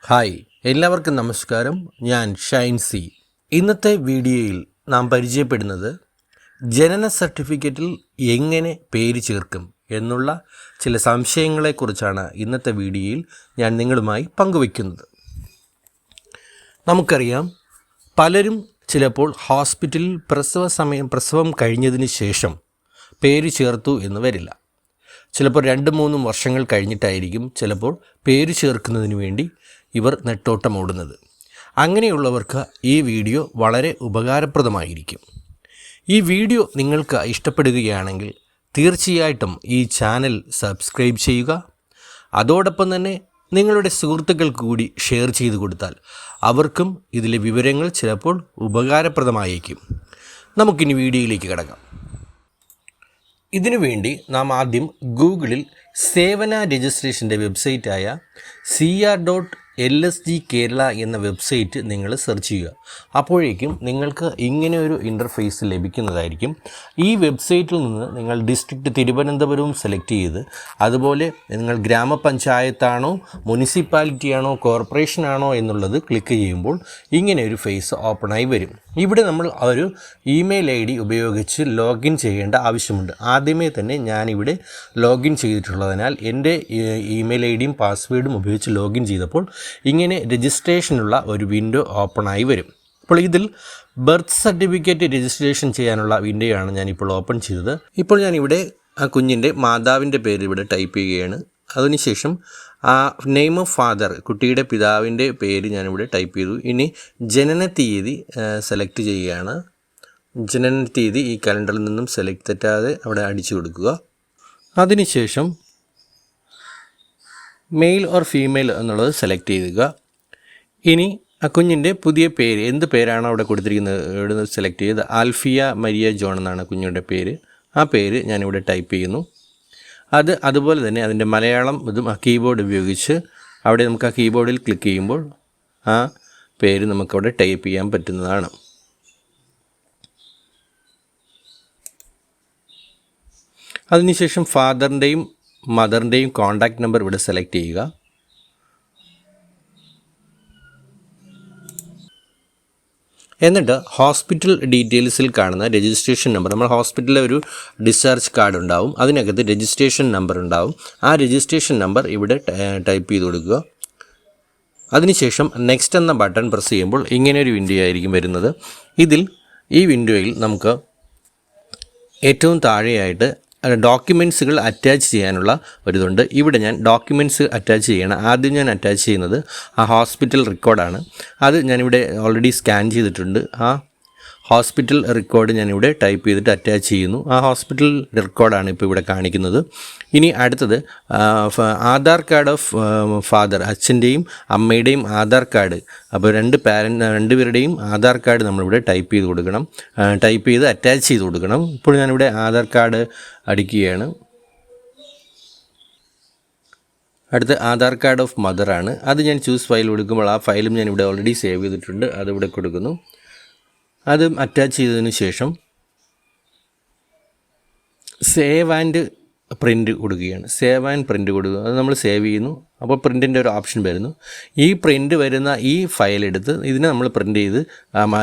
Hi, എല്ലാവർക്കും നമസ്കാരം. ഞാൻ ഷൈൻ സി. ഇന്നത്തെ വീഡിയോയിൽ നാം പരിചയപ്പെടുന്നത് ജനന സർട്ടിഫിക്കറ്റിൽ എങ്ങനെ പേര് ചേർക്കും എന്നുള്ള ചില സംശയങ്ങളെക്കുറിച്ചാണ് ഇന്നത്തെ വീഡിയോയിൽ ഞാൻ നിങ്ങളുമായി പങ്കുവയ്ക്കുന്നത്. നമുക്കറിയാം, പലരും ചിലപ്പോൾ ഹോസ്പിറ്റലിൽ പ്രസവം കഴിഞ്ഞതിന് ശേഷം പേര് ചേർത്തു എന്ന് വരില്ല. ചിലപ്പോൾ 2-3 വർഷങ്ങൾ കഴിഞ്ഞിട്ടായിരിക്കും ചിലപ്പോൾ പേര് ചേർക്കുന്നതിന് വേണ്ടി ഇവർ നെട്ടോട്ടമോടുന്നത്. അങ്ങനെയുള്ളവർക്ക് ഈ വീഡിയോ വളരെ ഉപകാരപ്രദമായിരിക്കും. ഈ വീഡിയോ നിങ്ങൾക്ക് ഇഷ്ടപ്പെടുകയാണെങ്കിൽ തീർച്ചയായിട്ടും ഈ ചാനൽ സബ്സ്ക്രൈബ് ചെയ്യുക. അതോടൊപ്പം തന്നെ നിങ്ങളുടെ സുഹൃത്തുക്കൾക്ക് കൂടി ഷെയർ ചെയ്ത് കൊടുത്താൽ അവർക്കും ഇതിലെ വിവരങ്ങൾ ചിലപ്പോൾ ഉപകാരപ്രദമായേക്കും. നമുക്കിനി വീഡിയോയിലേക്ക് കിടക്കാം. ഇതിനുവേണ്ടി നാം ആദ്യം ഗൂഗിളിൽ സേവന രജിസ്ട്രേഷൻ്റെ വെബ്സൈറ്റായ CR.LSG കേരള എന്ന വെബ്സൈറ്റ് നിങ്ങൾ സെർച്ച് ചെയ്യുക. അപ്പോഴേക്കും നിങ്ങൾക്ക് ഇങ്ങനെ ഒരു ഇൻ്റർഫേസ് ലഭിക്കുന്നതായിരിക്കും. ഈ വെബ്സൈറ്റിൽ നിന്ന് നിങ്ങൾ ഡിസ്ട്രിക്റ്റ് തിരുവനന്തപുരവും സെലക്ട് ചെയ്ത്, അതുപോലെ നിങ്ങൾ ഗ്രാമപഞ്ചായത്താണോ മുനിസിപ്പാലിറ്റിയാണോ കോർപ്പറേഷനാണോ എന്നുള്ളത് ക്ലിക്ക് ചെയ്യുമ്പോൾ ഇങ്ങനെ ഒരു ഫേസ് ഓപ്പണായി വരും. ഇവിടെ നമ്മൾ ഒരു ഇമെയിൽ ID ഉപയോഗിച്ച് ലോഗിൻ ചെയ്യേണ്ട ആവശ്യമുണ്ട്. ആദ്യമേ തന്നെ ഞാനിവിടെ ലോഗിൻ ചെയ്തിട്ടുള്ളതിനാൽ എൻ്റെ ഇമെയിൽ IDയും പാസ്വേഡും ഉപയോഗിച്ച് ലോഗിൻ ചെയ്തപ്പോൾ ഇങ്ങനെ രജിസ്ട്രേഷനുള്ള ഒരു വിൻഡോ ഓപ്പണായി വരും. അപ്പോൾ ഇതിൽ ബർത്ത് സർട്ടിഫിക്കറ്റ് രജിസ്ട്രേഷൻ ചെയ്യാനുള്ള വിൻഡോയാണ് ഞാനിപ്പോൾ ഓപ്പൺ ചെയ്തത്. ഇപ്പോൾ ഞാനിവിടെ ആ കുഞ്ഞിൻ്റെ മാതാവിൻ്റെ പേര് ഇവിടെ ടൈപ്പ് ചെയ്യുകയാണ്. അതിനുശേഷം നെയിം ഓഫ് ഫാദർ, കുട്ടിയുടെ പിതാവിൻ്റെ പേര് ഞാനിവിടെ ടൈപ്പ് ചെയ്തു. ഇനി ജനന തീയതി സെലക്ട് ചെയ്യുകയാണ്. ജനന തീയതി ഈ കലണ്ടറിൽ നിന്നും സെലക്ട് തെറ്റാതെ അവിടെ അടിച്ചു കൊടുക്കുക. അതിനുശേഷം മെയിൽ ഓർ ഫീമെയിൽ എന്നുള്ളത് സെലക്ട് ചെയ്യുക. ഇനി ആ കുഞ്ഞിൻ്റെ പുതിയ പേര്, എന്ത് പേരാണോ അവിടെ കൊടുത്തിരിക്കുന്നത് സെലക്ട് ചെയ്ത് ആൽഫിയ മരിയ ജോൺ എന്നാണ് കുഞ്ഞിൻ്റെ പേര്. ആ പേര് ഞാനിവിടെ ടൈപ്പ് ചെയ്യുന്നു. അതുപോലെ തന്നെ അതിൻ്റെ മലയാളം ഇതും കീബോർഡ് ഉപയോഗിച്ച് അവിടെ നമുക്ക് ആ കീബോർഡിൽ ക്ലിക്ക് ചെയ്യുമ്പോൾ ആ പേര് നമുക്കവിടെ ടൈപ്പ് ചെയ്യാൻ പറ്റുന്നതാണ്. അതിനുശേഷം ഫാദറിൻ്റെയും മദറിൻ്റെയും കോൺടാക്റ്റ് നമ്പർ ഇവിടെ സെലക്ട് ചെയ്യുക. എന്നിട്ട് ഹോസ്പിറ്റൽ ഡീറ്റെയിൽസിൽ കാണുന്ന രജിസ്ട്രേഷൻ നമ്പർ, നമ്മൾ ഹോസ്പിറ്റലിലെ ഒരു ഡിസ്ചാർജ് കാർഡ് ഉണ്ടാവും, അതിനകത്ത് രജിസ്ട്രേഷൻ നമ്പർ ഉണ്ടാവും. ആ രജിസ്ട്രേഷൻ നമ്പർ ഇവിടെ ടൈപ്പ് ചെയ്ത് കൊടുക്കുക. അതിനുശേഷം നെക്സ്റ്റ് എന്ന ബട്ടൺ പ്രസ് ചെയ്യുമ്പോൾ ഇങ്ങനെ ഒരു വിൻഡോ ആയിരിക്കും വരുന്നത്. ഈ വിൻഡോയിൽ നമുക്ക് ഏറ്റവും താഴെയായിട്ട് ഡോക്യുമെൻറ്റ്സുകൾ അറ്റാച്ച് ചെയ്യാനുള്ള ഒരിതുണ്ട്. ഇവിടെ ഞാൻ ഡോക്യുമെൻറ്റ്സ് അറ്റാച്ച് ചെയ്യണം. ആദ്യം ഞാൻ അറ്റാച്ച് ചെയ്യുന്നത് ആ ഹോസ്പിറ്റൽ റെക്കോർഡാണ്. അത് ഞാനിവിടെ ഓൾറെഡി സ്കാൻ ചെയ്തിട്ടുണ്ട്. ആ ഹോസ്പിറ്റൽ റെക്കോർഡ് ഞാനിവിടെ ടൈപ്പ് ചെയ്തിട്ട് അറ്റാച്ച് ചെയ്യുന്നു. ആ ഹോസ്പിറ്റൽ റെക്കോർഡാണ് ഇപ്പോൾ ഇവിടെ കാണിക്കുന്നത്. ഇനി അടുത്തത് ആധാർ കാർഡ് ഓഫ് ഫാദർ, അച്ഛൻ്റെയും അമ്മയുടെയും ആധാർ കാർഡ്. അപ്പോൾ രണ്ടുപേരുടെയും ആധാർ കാർഡ് നമ്മളിവിടെ ടൈപ്പ് ചെയ്ത് കൊടുക്കണം, ടൈപ്പ് ചെയ്ത് അറ്റാച്ച് ചെയ്ത് കൊടുക്കണം. ഇപ്പോൾ ഞാനിവിടെ ആധാർ കാർഡ് അടിക്കുകയാണ്. അടുത്ത് ആധാർ കാർഡ് ഓഫ് മദറാണ്. അത് ഞാൻ ചൂസ് ഫയൽ കൊടുക്കുമ്പോൾ ആ ഫയലും ഞാനിവിടെ ഓൾറെഡി സേവ് ചെയ്തിട്ടുണ്ട്, അതിവിടെ കൊടുക്കുന്നു. അതും അറ്റാച്ച് ചെയ്തതിന് ശേഷം സേവ് ആൻഡ് പ്രിൻ്റ് കൊടുക്കുകയാണ്. സേവ് ആൻഡ് പ്രിൻ്റ് കൊടുക്കുക. അത് നമ്മൾ സേവ് ചെയ്യുന്നു. അപ്പോൾ പ്രിൻറ്റിൻ്റെ ഒരു ഓപ്ഷൻ വരുന്നു. ഈ പ്രിൻ്റ് വരുന്ന ഈ ഫയൽ എടുത്ത് ഇതിനെ നമ്മൾ പ്രിൻ്റ് ചെയ്ത്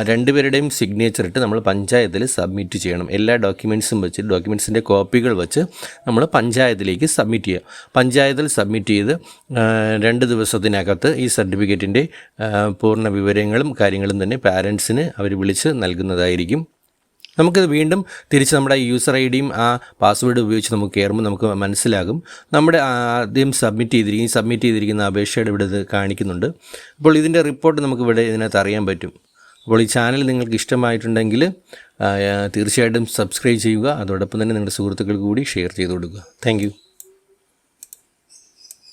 രണ്ടുപേരുടെയും സിഗ്നേച്ചർ ഇട്ട് നമ്മൾ പഞ്ചായത്തിൽ സബ്മിറ്റ് ചെയ്യണം. എല്ലാ ഡോക്യുമെൻറ്റ്സും വെച്ച്, ഡോക്യുമെൻറ്റ്സിൻ്റെ കോപ്പികൾ വെച്ച് നമ്മൾ പഞ്ചായത്തിലേക്ക് സബ്മിറ്റ് ചെയ്യുക. പഞ്ചായത്തിൽ സബ്മിറ്റ് ചെയ്ത് 2 ദിവസത്തിനകത്ത് ഈ സർട്ടിഫിക്കറ്റിൻ്റെ പൂർണ്ണ വിവരങ്ങളും കാര്യങ്ങളും തന്നെ പാരൻസിന് അവർ വിളിച്ച് നൽകുന്നതായിരിക്കും. നമുക്കിത് വീണ്ടും തിരിച്ച് നമ്മുടെ യൂസർ IDയും ആ പാസ്വേഡ് ഉപയോഗിച്ച് നമുക്ക് കയറുമ്പോൾ നമുക്ക് മനസ്സിലാകും നമ്മുടെ ആദ്യം സബ്മിറ്റ് ചെയ്തിരിക്കുന്ന അപേക്ഷയുടെ ഇവിടെ ഇത് കാണിക്കുന്നുണ്ട്. അപ്പോൾ ഇതിൻ്റെ റിപ്പോർട്ട് നമുക്ക് ഇവിടെ ഇതിനകത്ത് അറിയാൻ പറ്റും. അപ്പോൾ ഈ ചാനൽ നിങ്ങൾക്ക് ഇഷ്ടമായിട്ടുണ്ടെങ്കിൽ തീർച്ചയായിട്ടും സബ്സ്ക്രൈബ് ചെയ്യുക. അതോടൊപ്പം തന്നെ നിങ്ങളുടെ സുഹൃത്തുക്കൾക്ക് കൂടി ഷെയർ ചെയ്ത് കൊടുക്കുക. താങ്ക്